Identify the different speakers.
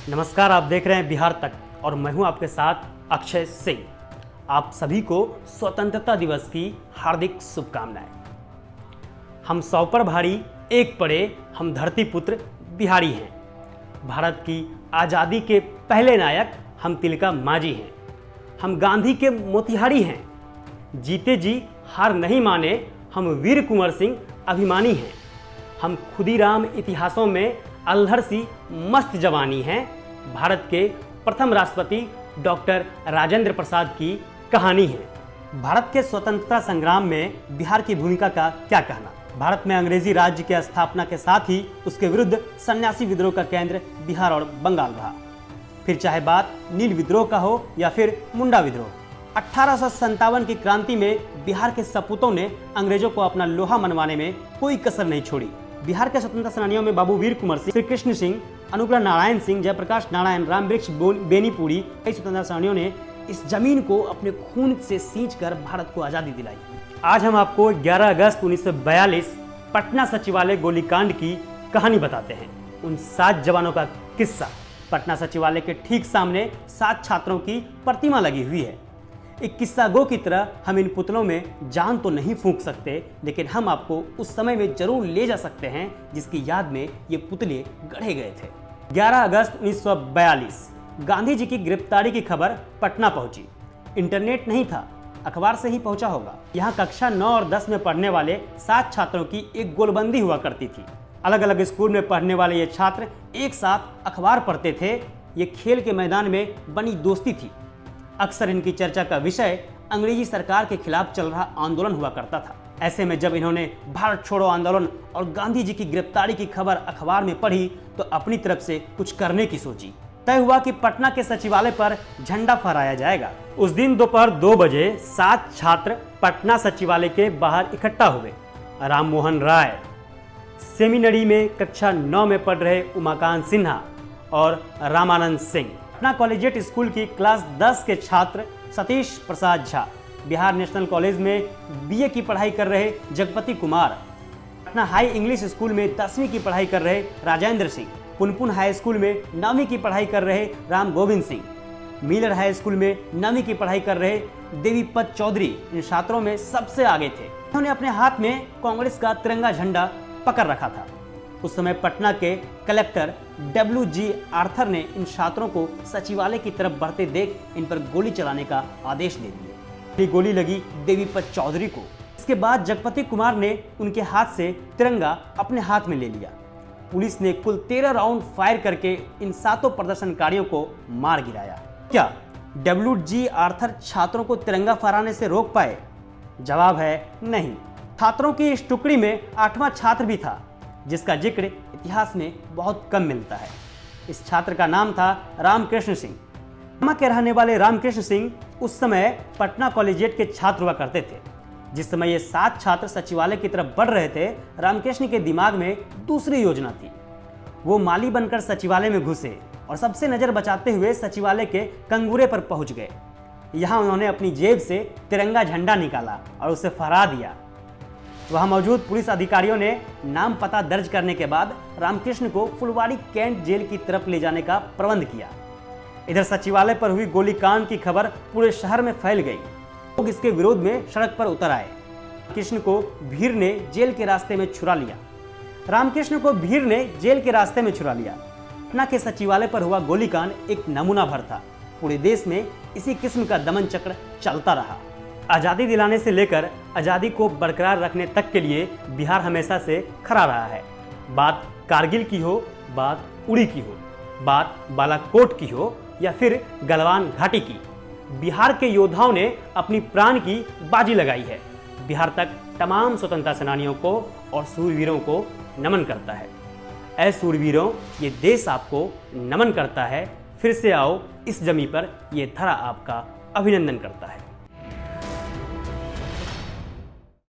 Speaker 1: नमस्कार, आप देख रहे हैं बिहार तक और मैं हूं आपके साथ अक्षय सिंह। आप सभी को स्वतंत्रता दिवस की हार्दिक शुभकामनाएं। हम 100 पर भारी एक पड़े, हम धरती पुत्र बिहारी हैं। भारत की आज़ादी के पहले नायक हम तिलका मांझी हैं। हम गांधी के मोतिहारी हैं। जीते जी हार नहीं माने हम वीर कुंवर सिंह अभिमानी हैं। हम खुदीराम इतिहासों में अल्हड़ सी मस्त जवानी हैं। भारत के प्रथम राष्ट्रपति डॉक्टर राजेंद्र प्रसाद की कहानी है। भारत के स्वतंत्रता संग्राम में बिहार की भूमिका का क्या कहना। भारत में अंग्रेजी राज्य की स्थापना के साथ ही उसके विरुद्ध सन्यासी विद्रोह का केंद्र बिहार और बंगाल रहा। फिर चाहे बात नील विद्रोह का हो या फिर मुंडा विद्रोह। 1857 की क्रांति में बिहार के सपूतों ने अंग्रेजों को अपना लोहा मनवाने में कोई कसर नहीं छोड़ी। बिहार के स्वतंत्रता सेनानियों में बाबू वीर कुंवर सिंह, श्री कृष्ण सिंह, अनुग्रह नारायण सिंह, जयप्रकाश नारायण, रामवृक्ष बेनीपुरी, कई स्वतंत्रता सेनानियों ने इस जमीन को अपने खून से सींचकर भारत को आजादी दिलाई। आज हम आपको 11 अगस्त 1942 पटना सचिवालय गोलीकांड की कहानी बताते हैं। उन 7 जवानों का किस्सा। पटना सचिवालय के ठीक सामने 7 छात्रों की प्रतिमा लगी हुई है। एक किस्सा गो की तरह हम इन पुतलों में जान तो नहीं फूंक सकते, लेकिन हम आपको उस समय में जरूर ले जा सकते हैं जिसकी याद में ये पुतले गढ़े गए थे। 11 अगस्त 1942 गांधी जी की गिरफ्तारी की खबर पटना पहुंची। इंटरनेट नहीं था, अखबार से ही पहुंचा होगा। यहाँ कक्षा 9 और 10 में पढ़ने वाले 7 छात्रों की एक गोलबंदी हुआ करती थी। अलग अलग स्कूल में पढ़ने वाले ये छात्र एक साथ अखबार पढ़ते थे। ये खेल के मैदान में बनी दोस्ती थी। अक्सर इनकी चर्चा का विषय अंग्रेजी सरकार के खिलाफ चल रहा आंदोलन हुआ करता था। ऐसे में जब इन्होंने भारत छोड़ो आंदोलन और गांधी जी की गिरफ्तारी की खबर अखबार में पढ़ी तो अपनी तरफ से कुछ करने की सोची। तय हुआ कि पटना के सचिवालय पर झंडा फहराया जाएगा। उस दिन दोपहर 2 बजे 7 छात्र पटना सचिवालय के बाहर इकट्ठा हुए। राम मोहन राय, सेमिनरी में कक्षा 9 में पढ़ रहे उमाकांत सिन्हा और रामानंद सिंह, पटना कॉलेजिएट स्कूल की क्लास 10 के छात्र सतीश प्रसाद झा, बिहार नेशनल कॉलेज में बीए की पढ़ाई कर रहे Jagpati Kumar, Patna high English school में 10वीं की पढ़ाई कर रहे राजेंद्र सिंह, पुनपुन हाई स्कूल में 9वीं की पढ़ाई कर रहे Ram Govind Singh, Miller high school में 9वीं की पढ़ाई कर रहे देवीपत चौधरी इन छात्रों में सबसे आगे थे। उन्होंने अपने हाथ में कांग्रेस का तिरंगा झंडा पकड़ रखा था। उस समय पटना के कलेक्टर WG आर्थर ने इन छात्रों को सचिवालय की तरफ बढ़ते देख इन पर गोली चलाने का आदेश दे दिया। गोली लगी देवीपत चौधरी को। इसके बाद जगपति कुमार ने उनके हाथ से तिरंगा अपने हाथ में ले लिया। पुलिस ने कुल 13 राउंड फायर करके इन 7 प्रदर्शनकारियों को मार गिराया। क्या WG आर्थर छात्रों को तिरंगा फहराने से रोक पाए? जवाब है नहीं। छात्रों की इस टुकड़ी में 8वां छात्र भी था जिसका जिक्र इतिहास में बहुत कम मिलता है। इस छात्र का नाम था रामकृष्ण सिंह। पटना के रहने वाले रामकृष्ण सिंह उस समय पटना कॉलेजिएट के छात्र हुआ करते थे। जिस समय ये 7 छात्र सचिवालय की तरफ बढ़ रहे थे, रामकृष्ण के दिमाग में दूसरी योजना थी। वो माली बनकर सचिवालय में घुसे और सबसे नजर बचाते हुए सचिवालय के कंगूरे पर पहुंच गए। यहाँ उन्होंने अपनी जेब से तिरंगा झंडा निकाला और उसे फहरा दिया। वहां मौजूद पुलिस अधिकारियों ने नाम पता दर्ज करने के बाद रामकृष्ण को फुलवाड़ी कैंट जेल की तरफ ले जाने का प्रबंध किया। इधर सचिवालय पर हुई गोलीकांड की खबर पूरे शहर में फैल गई। लोग इसके विरोध में सड़क पर उतर आए। कृष्ण को भीड़ ने जेल के रास्ते में छुड़ा लिया। पटना के सचिवालय पर हुआ गोलीकांड एक नमूना भर था। पूरे देश में इसी किस्म का दमन चक्र चलता रहा। आज़ादी दिलाने से लेकर आज़ादी को बरकरार रखने तक के लिए बिहार हमेशा से खड़ा रहा है। बात कारगिल की हो, बात उड़ी की हो, बात बालाकोट की हो या फिर गलवान घाटी की, बिहार के योद्धाओं ने अपनी प्राण की बाजी लगाई है। बिहार तक तमाम स्वतंत्रता सेनानियों को और सूरवीरों को नमन करता है। ऐ सूरवीरों, ये देश आपको नमन करता है। फिर से आओ इस जमी पर, ये धरा आपका अभिनंदन करता है।